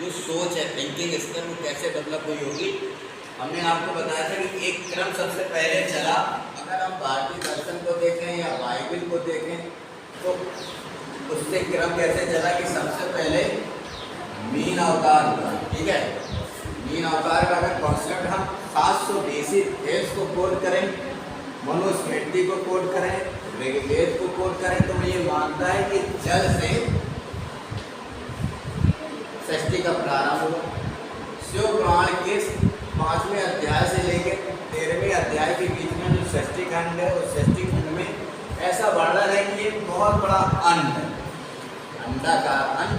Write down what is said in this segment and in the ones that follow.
जो सोच है, थिंकिंग स्तर, वो कैसे डेवलप हुई होगी। हमने आपको बताया था कि एक क्रम सबसे पहले चला। अगर हम भारतीय दर्शन को देखें या बाइबल को देखें तो उससे क्रम कैसे चला कि सबसे पहले मीन अवतार हुआ। ठीक है, मीन अवतार का अगर कॉन्सेप्ट हम 700 BC को कोट करें, मनुस्मृति को कोट करें, ऋग्वेद को कोट करें, तो मैं ये मानता है कि जल से सृष्टि का प्रारंभ हुआ। शिव पुराण के 5वें अध्याय से लेकर 13वें अध्याय के बीच में जो सृष्टि खंड है, उस सृष्टि खंड में ऐसा वर्णन है कि एक बहुत बड़ा अंड, अंडाकार अंड,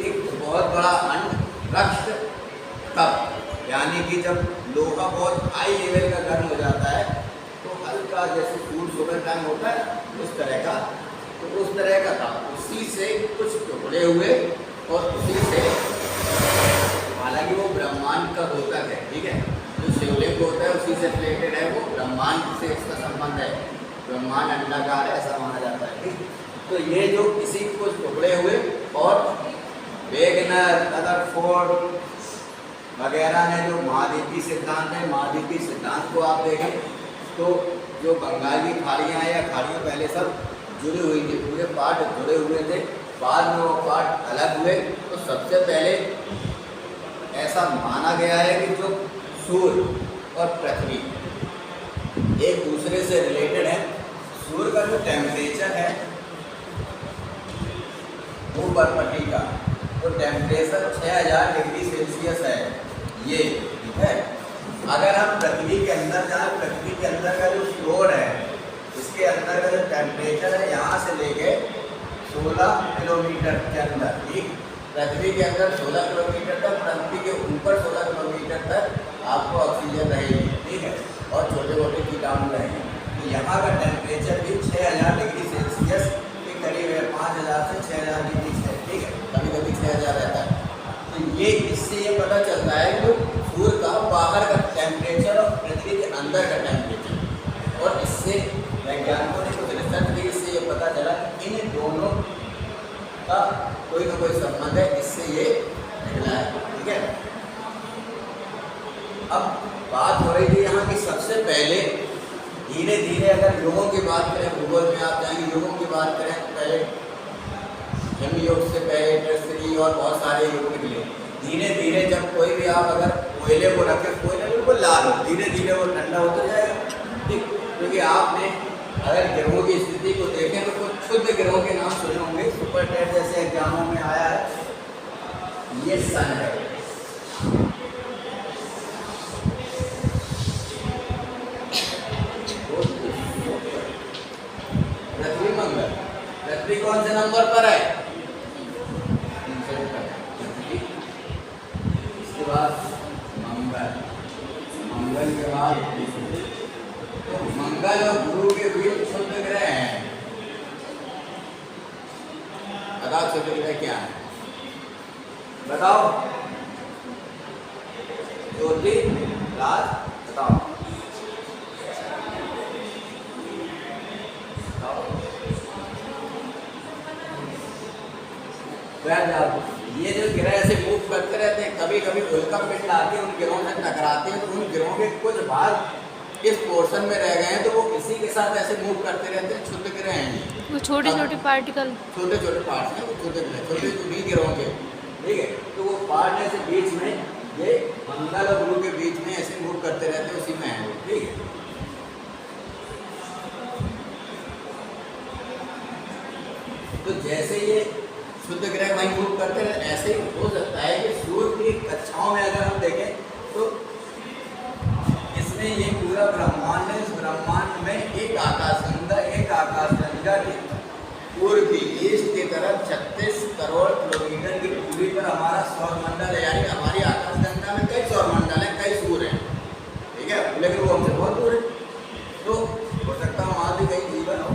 एक बहुत बड़ा अंड रक्त तप, यानी कि जब लोहा बहुत हाई लेवल का गर्म हो जाता है तो हल्का जैसे फूल सुबह टाइम होता है उस तरह का, तो उस तरह का था। उसी से कुछ टुकड़े हुए और उसी से, हालांकि वो ब्रह्मांड का होता है, ठीक है, जो शिवलिंग होता है उसी से रिलेटेड है, वो ब्रह्मांड से इसका संबंध है, ब्रह्मांड अंडाकार है ऐसा माना जाता है। ठीक, तो ये जो किसी कुछ टुकड़े हुए और वेगनर, रदरफोर्ड वगैरह ने जो महाद्वीपीय सिद्धांत है, महाद्वीपीय सिद्धांत को आप देखें तो जो बंगाल की खाड़ियाँ हैं या खाड़ियाँ पहले सब जुड़ी हुई थी, पूरे पार्ट जुड़े हुए थे, बाद में वो पार्ट अलग हुए। तो सबसे पहले ऐसा माना गया है कि जो सूर्य और पृथ्वी एक दूसरे से रिलेटेड है। सूर्य का जो टेम्परेचर है वो परपटी का तो टेम्परेचर 6000 डिग्री सेल्सियस है ये, ठीक है। अगर हम पृथ्वी के अंदर जाए, पृथ्वी के अंदर का जो फ्लोर है, इसके अंदर का जो टेम्परेचर है यहाँ से लेके 16 किलोमीटर के अंदर, ठीक, पृथ्वी के अंदर 16 किलोमीटर तक, पृथ्वी के ऊपर 16 किलोमीटर तक आपको ऑक्सीजन रहेगी, ठीक है, और छोटे मोटे कीटाणु रहेंगे। तो यहाँ का टेम्परेचर भी 6000 डिग्री सेल्सियस के करीब है, 5000 से 6000 डिग्री है, ठीक है, कभी कभी 6000 रहता है। तो ये इससे ये पता चलता है कि सूर्य का बाहर का टेम्परेचर और पृथ्वी के अंदर का टेम्परेचर, और इससे वैज्ञानिकों ने कुछ रिसर्च की, इससे ये पता चला कि इन दोनों का कोई ना कोई संबंध है, इससे ये निकला है, ठीक है। अब बात हो रही थी यहाँ की सबसे पहले धीरे धीरे, अगर युगों की बात करें, भूगोल में आप जाएंगे, युगों की बात करें, पहले हिमयुग से पहले ट्रेस्ट्री और बहुत सारे युग निकले। धीरे धीरे जब कोई भी आप अगर कोयले को रखें, कोयला बिल्कुल लाल हो, धीरे धीरे वो ठंडा होता जाएगा, ठीक, क्योंकि आपने अगर ग्रहों की स्थिति को देखें तो कुछ शुद्ध ग्रहों के नाम सुने होंगे, सुपर टेट जैसे एग्जामों में आया है, ये सन है, पृथ्वी मंगल, पृथ्वी कौन से नंबर पर है, इसके बाद मंगल, मंगल के बाद तो मंगल और गुरु के बीच शुद्ध ग्रह हैं। बताओ शुद्ध ग्रह क्या है, बताओ ज्योति राज, बताओ ये जो ग्रह ऐसे मूव करते रहते हैं, कभी कभी उल्का पिंड आके उन ग्रहों से टकराते हैं, तो उन ग्रहों के कुछ भाग इस पोर्शन में रह गए हैं, तो वो इसी के साथ ऐसे मूव करते रहते हैं, शुद्ध ग्रह हैं। वो छोटे छोटे पार्टिकल, छोटे छोटे पार्ट्स हैं, वो छोटे ग्रह, छोटे भी ग्रहों के, ठीक है। तो वो पार्ट ऐसे बीच में, ये मंगल और गुरु के बीच में ऐसे मूव करते रहते हैं, उसी में है वो, ठीक है। तो जैसे ये शुद्ध ग्रह वहीं मूव करते हैं, ऐसे ही हो सकता है कि सूर्य की कक्षाओं में अगर हम देखें तो इसमें ये पूरा ब्रह्मांड है, इस ब्रह्मांड में एक आकाशगंगा की पूर्व की ईस्ट की तरफ 36 करोड़ किलोमीटर की दूरी पर हमारा सौरमंडल है, यानी हमारी आकाशगंगा में कई सौरमंडल हैं, कई सूर्य हैं, ठीक है, लेकिन वो हमसे बहुत दूर है, तो हो सकता है वहाँ भी कहीं जीवन हो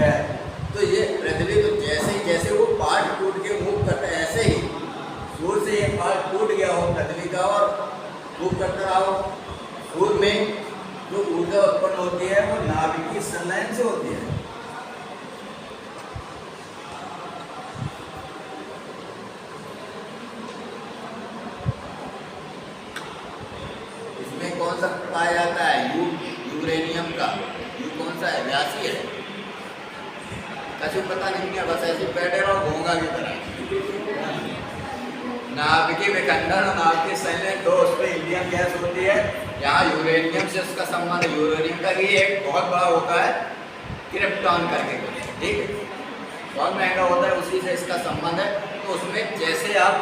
है। तो ये पृथ्वी, तो जैसे वो पार्ट टूट के मूव करता है, ऐसे ही सूर्य से ये पार्ट टूट गया हो पृथ्वी का और मूव करता रहा हो। सूर्य में जो ऊर्जा उत्पन्न होती है वो नाभिकीय संलयन से होती है, सा है, व्यासी है, कछु पता नहीं है, बस ऐसे बैठे रहो घोंगा की तरह। नाभिकीय विखंडन और नाभिकीय संलयन दो उस पर हीलियम गैस होती है। यहाँ यूरेनियम से उसका संबंध, यूरेनियम का भी एक बहुत बड़ा होता है क्रिप्टॉन करके कुछ, ठीक है, बहुत महंगा होता है, उसी से इसका संबंध है। तो उसमें जैसे आप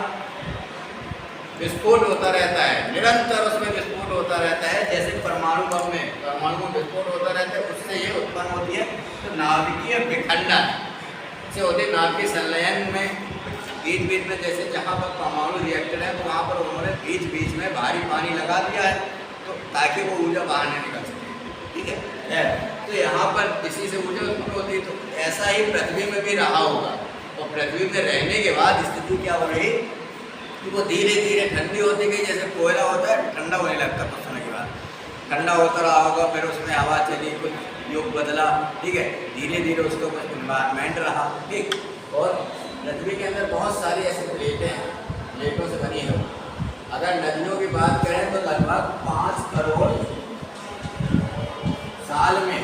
विस्फोट होता रहता है, निरंतर उसमें विस्फोट होता रहता है, जैसे परमाणु बम में परमाणु में विस्फोट होता रहता है, उससे ये उत्पन्न होती है। तो नाभिकीय विखंडन से होती है, नाभिकीय संलयन में बीच बीच में, जैसे जहाँ पर परमाणु रिएक्टर है तो वहाँ पर उन्होंने बीच बीच में भारी पानी लगा दिया है, तो ताकि वो ऊर्जा बाहर नहीं निकल सके, ठीक है। तो यहाँ पर इसी से ऊर्जा उत्पन्न होती है। तो ऐसा ही पृथ्वी में भी रहा होगा, और पृथ्वी में रहने के बाद स्थिति क्या हो रही कि वो धीरे धीरे ठंडी होती गई, जैसे कोयला होता है ठंडा होने लगता कुछ समय के बाद, ठंडा होता रहा होगा, फिर उसमें हवा चली, कुछ युग बदला, ठीक है, धीरे धीरे उसका कुछ इन्वायरमेंट रहा, ठीक। और पृथ्वी के अंदर बहुत सारी ऐसी प्लेटें हैं, प्लेटों से बनी है। अगर नदियों की बात करें तो लगभग 5 करोड़ साल में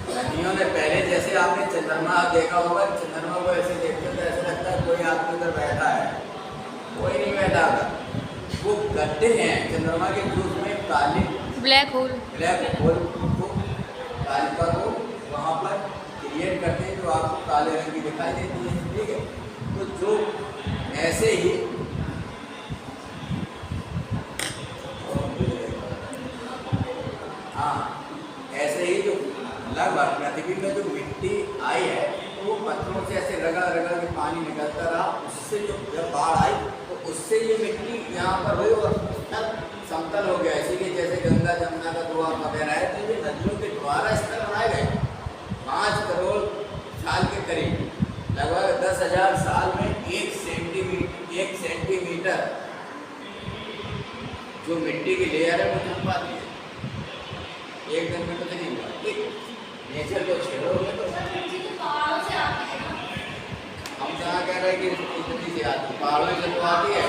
नदियों ने, पहले जैसे आपने चंद्रमा देखा होगा, चंद्रमा को ऐसे देखते तो ऐसा लगता है कोई आदमी अंदर बैठा है, कोई नहीं बैठा था, वो गड्ढे हैं चंद्रमा के जो उसमें काली ब्लैक होल को तालिका को वहाँ पर क्रिएट करते हैं, जो आपको काले रंग की दिखाई देती है, ठीक है। तो जो ऐसे ही हाँ, ऐसे ही जो लगभग पृथ्वी में जो मिट्टी आई है, तो वो पत्थरों से ऐसे रगड़ रगड़ के पानी निकलता रहा, उससे जो जब बाढ़ आई तो उससे ये मिट्टी यहाँ पर हुई और समतल हो गया। इसीलिए जैसे गंगा जमुना का द्वार वगैरह है, तो ये नदियों के द्वारा स्तर बनाए गए। 5 करोड़ साल के करीब, लगभग 10,000 साल में 1 सेंटीमीटर जो मिट्टी की लेयर है वो जम पाती है। एक दिन में तो नहीं हुआ, ठीक, नेचर को छेड़ोगे तो हम जहाँ कह रहे हैं कि इतनी सी आती, पहाड़ों से तो आती है,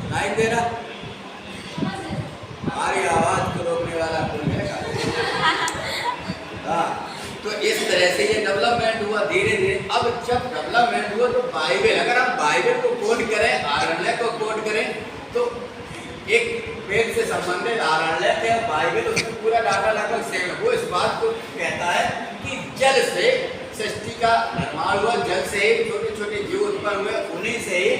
नहीं दे रहा, हमारी आवाज को रोकने वाला कोई है। हाँ, तो इस तरह से ये डेवलपमेंट हुआ धीरे धीरे। अब जब डेवलपमेंट हुआ तो बाइबल, अगर हम बाइबल को कोट करें, आरण्य को कोट करें, तो एक वेद से संबंधित आरण्य है, बाइबल उसमें पूरा डाटा लगभग सेम है। वो इस बात को कहता है कि जल से सृष्टि का निर्माण हुआ, जल से ही छोटे छोटे जीव उत्पन्न हुए, उन्हीं से ही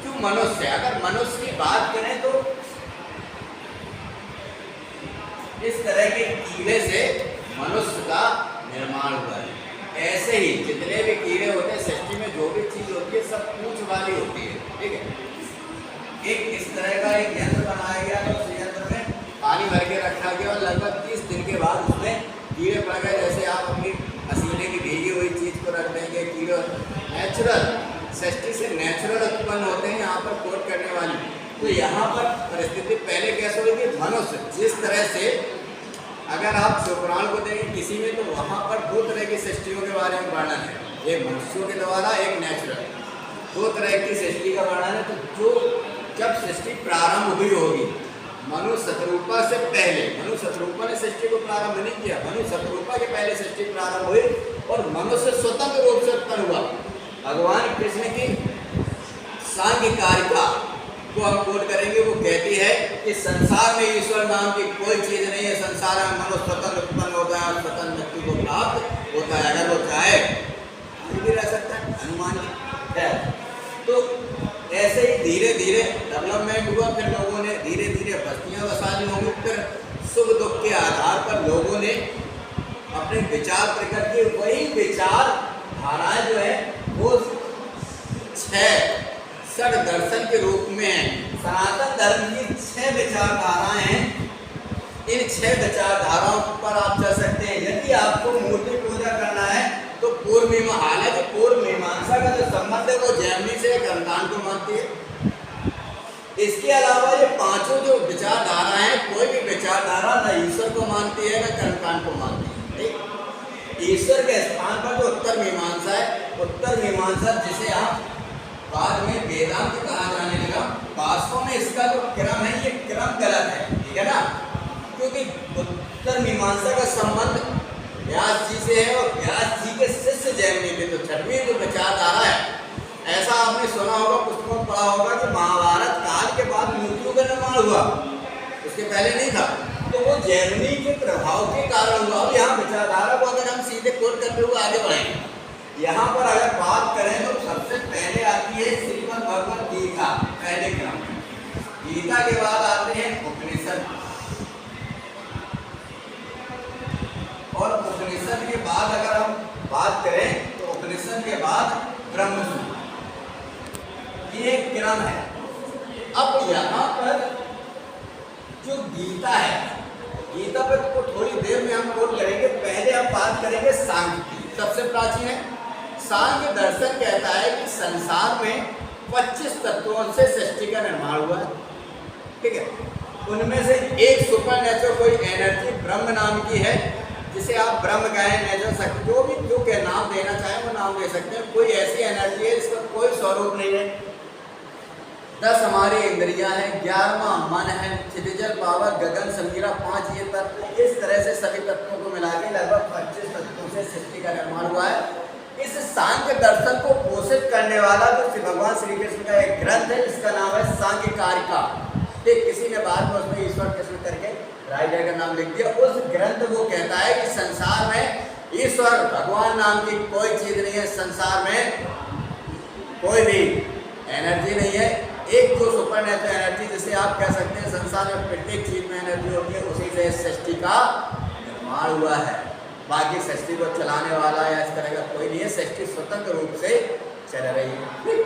जो मनुष्य, अगर मनुष्य की बात करें तो इस तरह के कीड़े से मनुष्य का निर्माण हुआ है। ऐसे ही जितने भी कीड़े होते हैं, सृष्टि में जो भी चीज होती है सब पूंछ वाली होती है, ठीक है। एक इस तरह का एक यंत्र बनाया गया, तो उस यंत्र में पानी भर के रखा गया और लगभग 30 दिन के बाद उसमें कीड़े पड़ गए। जैसे आप अपनी पसीने की भीगी हुई चीज को रख देंगे, कीड़े नेचुरल सृष्टि से नेचुरल उत्पन्न होते हैं यहाँ पर कोट करने वाली। तो यहाँ पर परिस्थिति पहले कैसे होगी, मनुष्य जिस तरह से, अगर आप शिवपुराण को देखें किसी में, तो वहाँ पर 2 तरह की सृष्टियों के बारे में वर्णन है, एक मनुष्यों के द्वारा, एक नेचुरल, 2 तरह की सृष्टि का वर्णन है। तो जो जब सृष्टि प्रारंभ हुई होगी, मनु शतरूपा से पहले, मनु शतरूपा ने सृष्टि को प्रारंभ नहीं किया, मनु शतरूपा के पहले सृष्टि प्रारंभ हुई और मनुष्य स्वतंत्र रूप से उत्पन्न हुआ। भगवान कृष्ण की सांख्य कारिका को हम कोट करेंगे, वो कहती है कि संसार में ईश्वर नाम की कोई चीज नहीं है, संसार में मनुष्य स्वतंत्र उत्पन्न होता है और स्वतंत्र मृत्यु को प्राप्त होता है, अगर वो चाहे भी रह सकता है, हनुमान है। तो ऐसे ही धीरे धीरे डेवलपमेंट हुआ, फिर लोगों ने धीरे धीरे बस्तियां बसानी होंगी, फिर सुख दुख के आधार पर लोगों ने अपने विचार प्रकट किए। वही विचार धाराएं जो है वो 6 षड दर्शन के रूप में है। सनातन धर्म की 6 विचारधाराएं हैं। इन 6 विचारधाराओं पर आप चल सकते हैं। यदि आपको मूर्ति पूजा करना है तो पूर्व मीमांसा, हालांकि पूर्व मीमांसा का जो संबंध है वो जैमिनी से कर्मकांड को मानती है। इसके अलावा ये 5 जो विचारधारा है, कोई भी विचारधारा न ईश्वर को मानती है न कर्मकांड को मानती है, ठीक। ईश्वर के स्थान पर जो उत्तर मीमांसा है, उत्तर मीमांसा जिसे आप बाद में वेदांत कहा जाने लगा, वास्तव में इसका जो क्रम है ये क्रम गलत है, ठीक है ना, क्योंकि उत्तर मीमांसा का संबंध व्यास जी से है और व्यास जी के शिष्य जैमिनी थे। तो छठवीं जो विचारधारा है, ऐसा आपने सुना होगा, पुस्तकों में पढ़ा होगा कि महाभारत काल के बाद मूर्तियों का निर्माण हुआ, उसके पहले नहीं था। तो वो जैमिनी के प्रभाव के कारण हुआ। अब यहाँ विचारधारा को अगर हम सीधे कोट करते हुए आगे बढ़ेंगे, यहाँ पर अगर बात करें तो सबसे पहले आती है श्रीमद् भगवद गीता, पहले क्रम में। गीता के बाद आते हैं उपनिषद, और उपनिषद के बाद अगर हम बात करें तो उपनिषद के बाद ब्रह्मसूत्र, ये क्रम है। अब यहाँ पर जो गीता है, गीता पर तो थोड़ी देर में हम कोट करेंगे, पहले हम बात करेंगे सांख्य की, सबसे प्राचीन है। सांख्य दर्शन कहता है कि संसार में 25 तत्वों से सृष्टि का निर्माण हुआ है, ठीक है। उनमें से एक सुपर नेचुरल कोई एनर्जी ब्रह्म नाम की है, जिसे आप ब्रह्म कहें, नेचुरल शक्ति, जो भी जो के नाम देना चाहें वो नाम दे सकते हैं। कोई ऐसी एनर्जी है जिसका कोई स्वरूप नहीं है। 10 हमारी इंद्रियां हैं, 11वां मन है, क्षितिजल पावर गगन समीरा 5 ये तत्व, इस तरह से सभी तत्वों को मिला के लगभग 25 तत्वों से सृष्टि का निर्माण हुआ है। इस सांख्य दर्शन को पोषित करने वाला जो भगवान श्री कृष्ण का एक ग्रंथ है, जिसका नाम है सांख्य कारिका। ठीक, किसी ने बाद में उसमें ईश्वर कृष्ण करके राइटर का नाम लिख दिया। उस ग्रंथ वो कहता है कि संसार में ईश्वर भगवान नाम की कोई चीज नहीं है, संसार में कोई भी एनर्जी नहीं है। एक जो सुपर नेचुरल एनर्जी, जिसे आप कह सकते हैं संसार में प्रत्येक चीज में एनर्जी होती है, उसी से सृष्टि का निर्माण हुआ है। बाकी सृष्टि को चलाने वाला या इस तरह का कोई नहीं है, सृष्टि स्वतंत्र रूप से चल रही है।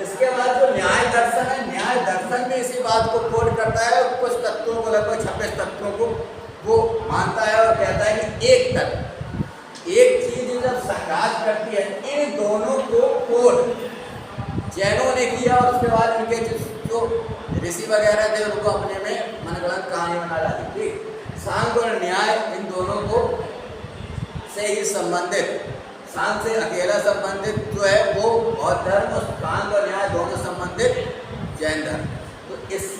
इसके बाद जो न्याय दर्शन है, न्याय दर्शन में इसी बात को कोट करता है, कुछ तत्वों को, लगभग 26 तत्वों को वो मानता है और कहता है कि एक तत्व, एक चीज जब संघात करती है, इन दोनों को कोट जैनों ने किया और उसके बाद इनके जो ऋषि वगैरह थे उनको अपने में मनगढ़ंत कहानी बना डाली। ठीक, सांख्य और न्याय इन दोनों को से ही संबंधित, सांख्य से अकेला संबंधित जो है वो बौद्ध धर्म, और सांख्य और न्याय दोनों संबंधित जैन धर्म। तो इस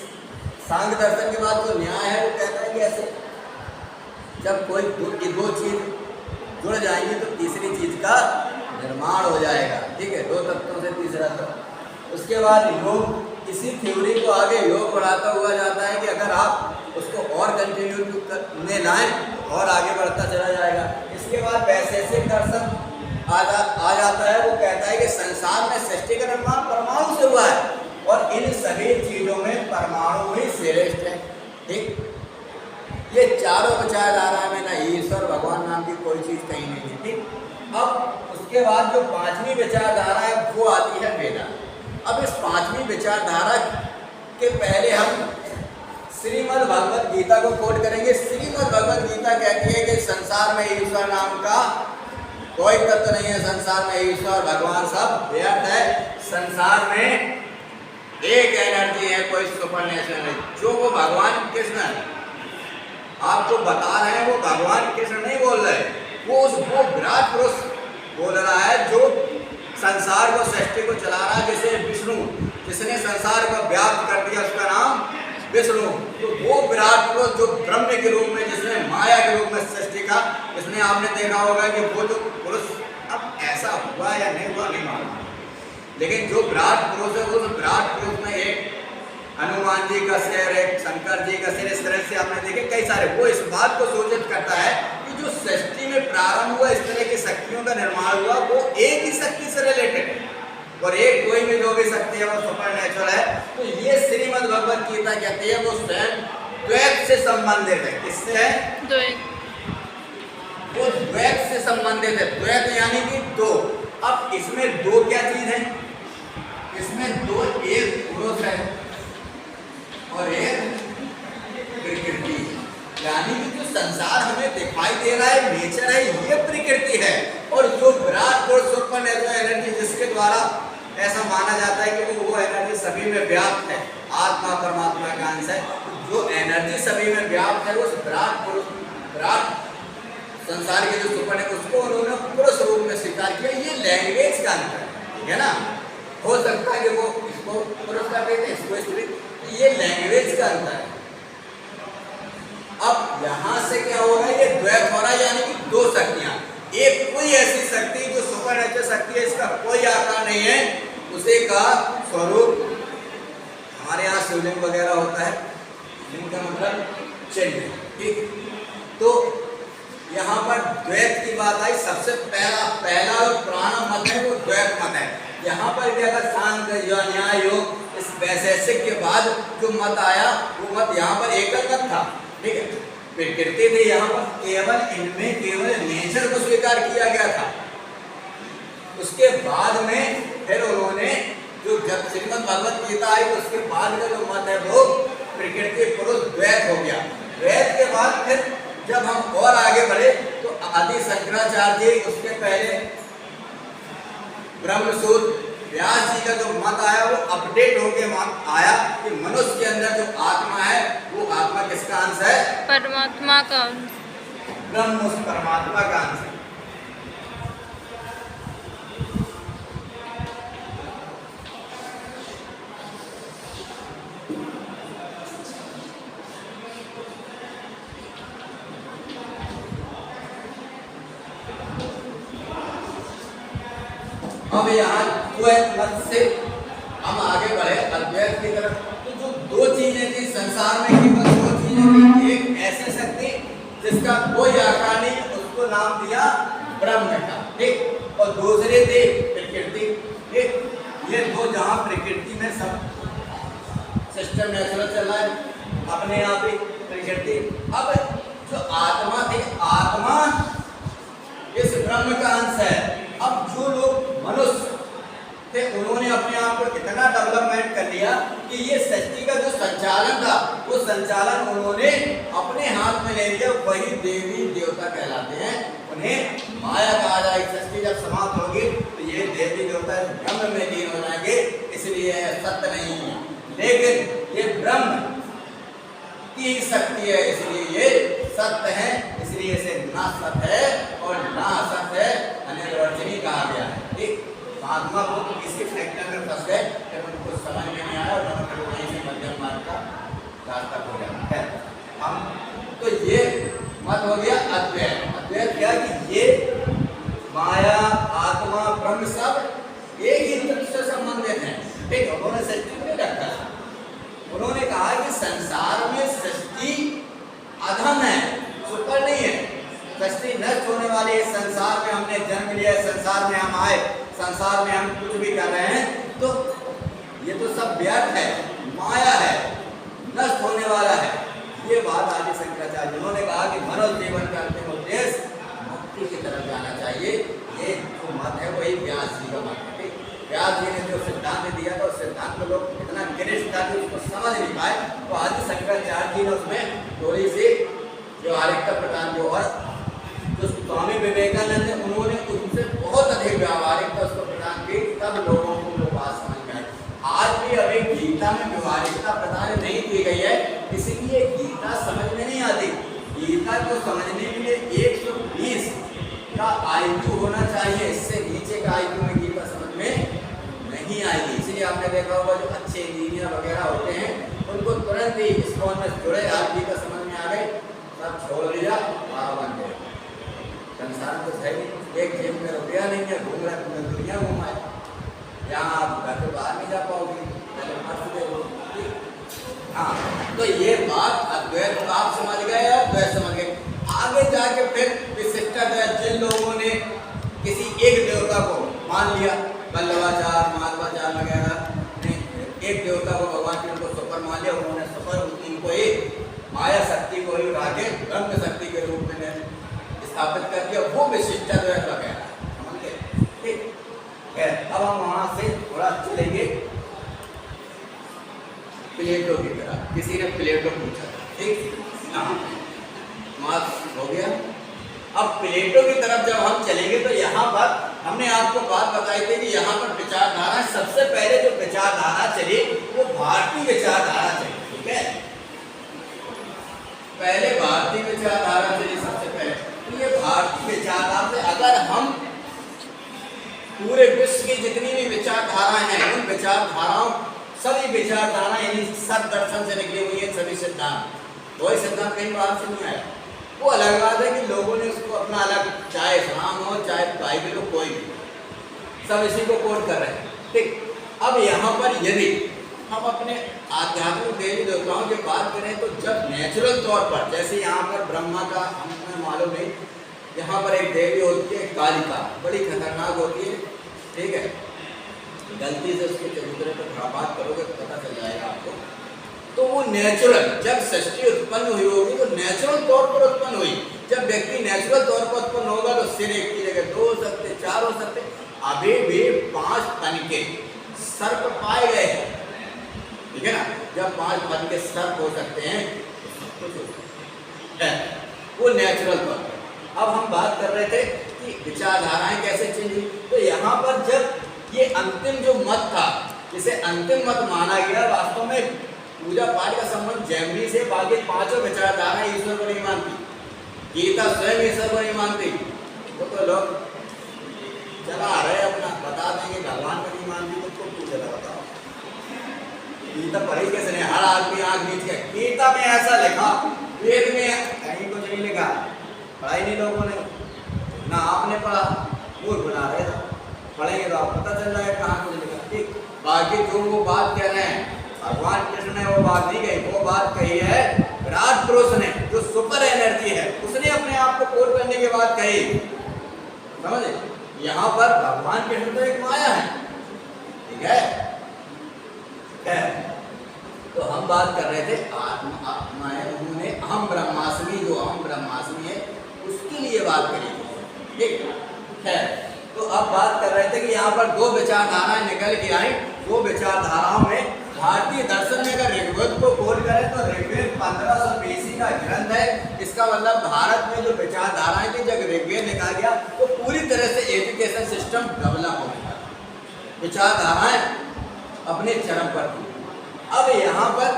सांख्य दर्शन के बाद जो न्याय है वो कहता है कि ऐसे जब कोई दो चीज जुड़ जाएंगी तो तीसरी चीज का निर्माण हो जाएगा। ठीक है, 2 तत्वों से तीसरा तत्व। उसके बाद योग, इसी थ्योरी को आगे योग बढ़ाता हुआ जाता है कि अगर आप उसको और कंटिन्यू करने लाएं और आगे बढ़ता चला जाएगा। इसके बाद वैशेषिक दर्शन आ जाता है। वो कहता है कि संसार में सृष्टि का निर्माण परमाणु से हुआ है और इन सभी चीजों में परमाणु ही श्रेष्ठ है। ठीक, ये चारों विचारधारा में ना ईश्वर भगवान नाम की कोई चीज कहीं नहीं है। ठीक, अब उसके बाद जो 5वीं विचारधारा है वो आती है वेदांत। अब इस 5वीं विचारधारा के पहले हम श्रीमद् भगवद गीता को कोट करेंगे। श्रीमद् भगवद गीता कहती है कि संसार में ईश्वर नाम का कोई तत्व नहीं है, संसार में ईश्वर भगवान सब व्यर्थ है। संसार में एक एनर्जी है, कोई सुपर नेचुरल है, जो वो भगवान कृष्ण आपको बता रहे हैं। वो भगवान कृष्ण नहीं बोल रहे, वो विराट पुरुष बोल रहा है जो संसार को, सृष्टि को चला रहा है, जैसे विष्णु, जिसने संसार को व्याप्त कर दिया, उसका नाम विष्णु। तो वो विराट पुरुष जो ब्रह्म के रूप में, जिसने माया के रूप में सृष्टि का, इसमें आपने देखा होगा कि वो जो पुरुष, अब ऐसा हुआ या नहीं हुआ नहीं मालूम, लेकिन जो विराट पुरुष है उस विराट पुरुष में एक हनुमान जी का सिर, एक शंकर जी का सिर, इस तरह से आपने देखे कई सारे। वो इस बात को सूचित करता है कि जो सृष्टि में प्रारंभ हुआ, इस तरह की शक्तियों का निर्माण हुआ, वो एक ही शक्ति से रिलेटेड है और एक कोई भी जो भी शक्ति है वो सुपर नेचुरल है। तो ये श्रीमद् भगवद गीता कहती है वो स्वयं द्वैत से संबंधित है। किससे है? द्वैत। वो द्वैत से संबंधित है। द्वैत यानी कि 2। अब इसमें 2 क्या चीज है? इसमें 2, एक पुरुष है और एक प्रकृति, यानी कि जो संसार हमें दिखाई दे रहा है, नेचर है, ये प्रकृति है। और जो विराट पुरुष सुपर नेचुरल एनर्जी, जिसके द्वारा ऐसा माना जाता है कि वो एनर्जी सभी में व्याप्त है, आत्मा परमात्मा का अंश है। जो एनर्जी सभी में व्याप्त है, उस विराट पुरुष, विराट संसार के जो सुपर है, उसको उन्होंने पुरुष रूप में स्वीकार किया। ये लैंग्वेज का अंतर है, ठीक है ना। हो सकता है कि वो इसको इसको पुरुष कर देते हैं, इसको स्त्री। ये लैंग्वेज का अंतर है। अब यहां से क्या हो रहा है, ये द्वैत हो रहा है, यानी कि दो शक्तियां। एक कोई ऐसी शक्ति जो सुपर नेचुरल शक्ति है, इसका कोई आकार नहीं है, उसे का स्वरूप हमारे यहाँ शिवलिंग वगैरह होता है, लिंग का मतलब चिन्ह, ठीक। तो यहाँ पर द्वैत की बात आई, सबसे पहला और पुराना मत है वो द्वैत मत है। यहाँ पर भी अगर सांख्य न्याय योग इस वैशेषिक के बाद जो मत आया वो मत यहाँ पर एकल मत था, ठीक है। प्रकृति थे, यहाँ पर केवल इनमें केवल नेचर को स्वीकार किया गया था। उसके बाद में फिर उन्होंने जो जब श्रीमद् भगवत गीता आई तो उसके बाद का जो मत है वो प्रकृति पुरुष द्वैत हो गया। द्वैत के बाद फिर जब हम और आगे बढ़े तो आदि शंकराचार्य जी, उसके पहले ब्रह्मसूत्र व्यास जी का जो मत आया वो अपडेट होके मत आया कि मनुष्य के अंदर जो आत्मा है वो आत्मा किसका अंश है, परमात्मा का अंश, ब्रह्म उस परमात्मा का अंश है। अब यहाँ द्वैत मत से हम आगे बढ़े अद्वैत की तरफ। तो जो दो चीजें थी संसार में, केवल दो चीजें थी, एक ऐसी शक्ति जिसका कोई आकार नहीं, उसको नाम दिया ब्रह्म का, ठीक। और दूसरे थे प्रकृति, ठीक। ये दो जहाँ प्रकृति में सब सिस्टम नेचुरल चल रहा है अपने आप ही प्रकृति। अब जो आत्मा थी, आत्मा इस ब्रह्म का अंश है। अब जो लोग मनुष्य थे उन्होंने अपने आप को इतना डेवलपमेंट कर लिया कि ये सृष्टि का जो संचालन था वो संचालन उन्होंने अपने हाथ में ले लिया। वही देवी देवता कहलाते हैं, उन्हें माया कहा जाए। सृष्टि जब समाप्त होगी तो ये देवी देवता ब्रह्म में लीन हो जाएंगे, इसलिए सत्य नहीं है। लेकिन ये ब्रह्म की शक्ति है, इसलिए ये सत्य है, इसलिए इसे ना सत्य है और ना असत्य है, अनिर्वचनीय कहा गया है, ठीक। महात्मा बुद्ध किसी फैक्टर में फंस गए जब उनको समझ में नहीं आया और वहीं से मध्यम मार्ग का रास्ता हो जाता है। हम तो ये मत हो गया अद्वैत। अद्वैत क्या कि ये माया आत्मा ब्रह्म सब एक ही तत्व से संबंधित हैं, ठीक। उन्होंने सृष्टि को नहीं रखा, उन्होंने कहा कि संसार में सृष्टि अधम है, सुपर नहीं है। सृष्टि नष्ट होने वाली है, संसार में हमने जन्म लिया, संसार में हम आए, संसार में हम कुछ भी कर रहे हैं तो ये तो सब व्यर्थ है, माया है, नष्ट होने वाला है। ये बात आदि शंकराचार्य उन्होंने कहा कि मनुष्य जीवन का अंतिम उद्देश्य मुक्ति की तरफ जाना चाहिए। ये जो मत है वही व्यास जी का मत है। व्यास जी ने जो सिद्धांत दिया था उस सिद्धांत को लोग इतना गिरिष्ठ था कि उसको समझ नहीं पाए, तो आदि शंकराचार्य जी ने उसमें थोड़ी सी व्यवहारिकता प्रदान की। और जो स्वामी विवेकानंद है उन्होंने उनसे बहुत अधिक व्यवहारिकता उसको प्रदान की, तब लोगों को वो बात समझ में आई। आज भी अभी गीता में व्यवहारिकता प्रदान नहीं की गई है, इसलिए गीता समझ में नहीं आती। गीता को समझने के लिए 120 का IQ होना चाहिए, इससे नीचे का IQ में गीता समझ में नहीं आएगी। इसलिए आपने देखा होगा जो अच्छे इंजीनियर वगैरह होते हैं उनको तुरंत ही इस्कॉन में जुड़े, आज गीता समझ में आ गए, सब छोड़ दिया, बाबा बन गए। संसार तो है नहीं, एक जेब में रुपया नहीं है, घूम रहा पूरी दुनिया घुमाए, यहाँ आप घर के बाहर नहीं जा पाओगे, पहले मत देखो। हाँ, तो ये बात अद्वैत आप समझ गए और द्वैत समझ गए। आगे जाके फिर विशिष्टाद्वैत, जिन लोगों ने किसी एक देवता को मान लिया, वल्लभाचार्य माधवाचार्य वगैरह ने एक देवता को भगवान के उनको सुपर मान लिया, उन्होंने सुपर उनको एक माया शक्ति को ही उठा के ब्रह्म शक्ति के रूप में स्थापित कर दिया, वो विशिष्टाद्वैत का कहना है, समझ गए, ठीक है। अब हम वहां से थोड़ा चलेंगे प्लेटो की तरफ। किसी ने प्लेटो पूछा, ठीक, हाँ, मार्क्स हो गया। अब प्लेटो की तरफ जब हम चलेंगे तो यहाँ पर हमने आपको बात बताई थी कि यहाँ पर विचारधारा, सबसे पहले जो विचारधारा चली वो भारतीय विचारधारा चली, ठीक है। पहले भारतीय विचारधारा चली सबसे पहले। तो ये भारतीय विचारधारा से अगर हम पूरे विश्व की जितनी भी विचारधाराएं हैं उन विचारधाराओं सभी विचारधारा इन्हीं सब दर्शन से निकली हुई है, सभी सिद्धांत। कोई सिद्धांत कहीं बाहर से नहीं आया। वो अलग बात है कि लोगों ने उसको अपना अलग, चाहे इस्लाम हो चाहे बाइबल हो, कोई भी, सब इसी को कोट कर रहे हैं। ठीक, अब यहाँ पर यदि हम अपने आध्यात्मिक देवी देवताओं की बात करें तो जब नेचुरल तौर पर, जैसे यहाँ पर ब्रह्मा का हमें मालूम नहीं, यहाँ पर एक देवी होती है कालिका, बड़ी खतरनाक होती है। ठीक है, गलती से उसके चबूतरे पर थोड़ा बात करोगे तो पता चल जाएगा आपको। तो वो नेचुरल, जब सृष्टि उत्पन्न हुई होगी तो नेचुरल तौर पर उत्पन्न हुई। जब व्यक्ति नेचुरल तौर पर उत्पन्न होगा तो सिर एक की जगह 2 हो सकते, 4 हो सकते, अभी भी 5 तन के सर्प पाए गए हैं। ठीक है ना, जब 5 तन के सर्प हो सकते हैं तो सब कुछ हो सकता है, वो नेचुरल तौर पर। अब हम बात कर रहे थे कि विचारधाराएं कैसे चेंज हुई। तो यहाँ पर जब ये अंतिम जो मत था, जिसे अंतिम मत माना गया, वास्तव में पूजा पाठ का संबंध जैमिनी से, बाकी 5 विचारधाराएं ईश्वर को नहीं मानती। गीता स्वयं ईश्वर को नहीं मानती। वो तो लोग चला रहे अपना, बता देंगे भगवान को नहीं मानती, तो उसको क्यों चला बताओ। गीता पढ़ी कैसे नहीं, हर आदमी आँख नीच के, गीता में ऐसा लिखा, वेद में कहीं कुछ नहीं लिखा, पढ़ाई नहीं लोगों ने, ना आपने पढ़ा, मूर्ख बना रहे थे। पढ़ेंगे तो आप पता चल जाएगा कहाँ कुछ लिखा। ठीक, बाकी जो वो बात कह रहे हैं, भगवान कृष्ण ने वो बात नहीं कही, वो बात कही है विराट पुरुष ने, जो सुपर एनर्जी है, उसने अपने आप को कोट करने के बाद कही। समझे, यहाँ पर भगवान कृष्ण तो एक माया है। ठीक है, तो हम बात कर रहे थे आत्माएं, उन्होंने अहम ब्रह्मास्मि, जो अहम ब्रह्मास्मि है उसके लिए बात करी थी। ठीक है, तो अब बात कर रहे थे कि यहाँ पर 2 विचारधाराएं निकल के आई। 2 विचारधाराओं में भारतीय दर्शन में अगर ऋग्वेद को खोल करें तो ऋग्वेद 1500 BC का ग्रंथ है। इसका मतलब भारत में जो विचारधाराएं थी, जब ऋग्वेद लिखा गया तो पूरी तरह से एजुकेशन सिस्टम डेवलप हो गया, विचारधाराएं अपने चरम पर थी। अब यहाँ पर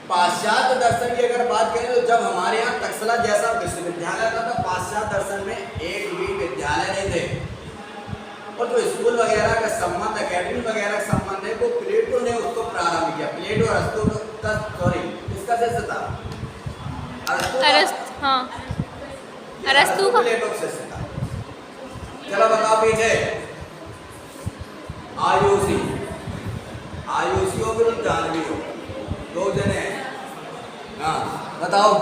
पाश्चात्य दर्शन की अगर बात करें तो जब हमारे यहाँ तक्षशिला जैसा विश्वविद्यालय था तो पाश्चात्य दर्शन में एक भी विद्यालय नहीं थे, और जो स्कूल वगैरह का संबंध, एकेडमी वगैरह का संबंध है, वो प्लेटो ने उसको प्रारंभ किया। प्लेटो सॉरी, इसका शिष्य था अरस्तु। हाँ, अरस्तु का प्लेटो शिष्य था। चलो बताओ पीछे, आयुषी, आयुषी हो फिर जानवी हो, 2 जने हैं। हाँ बताओ।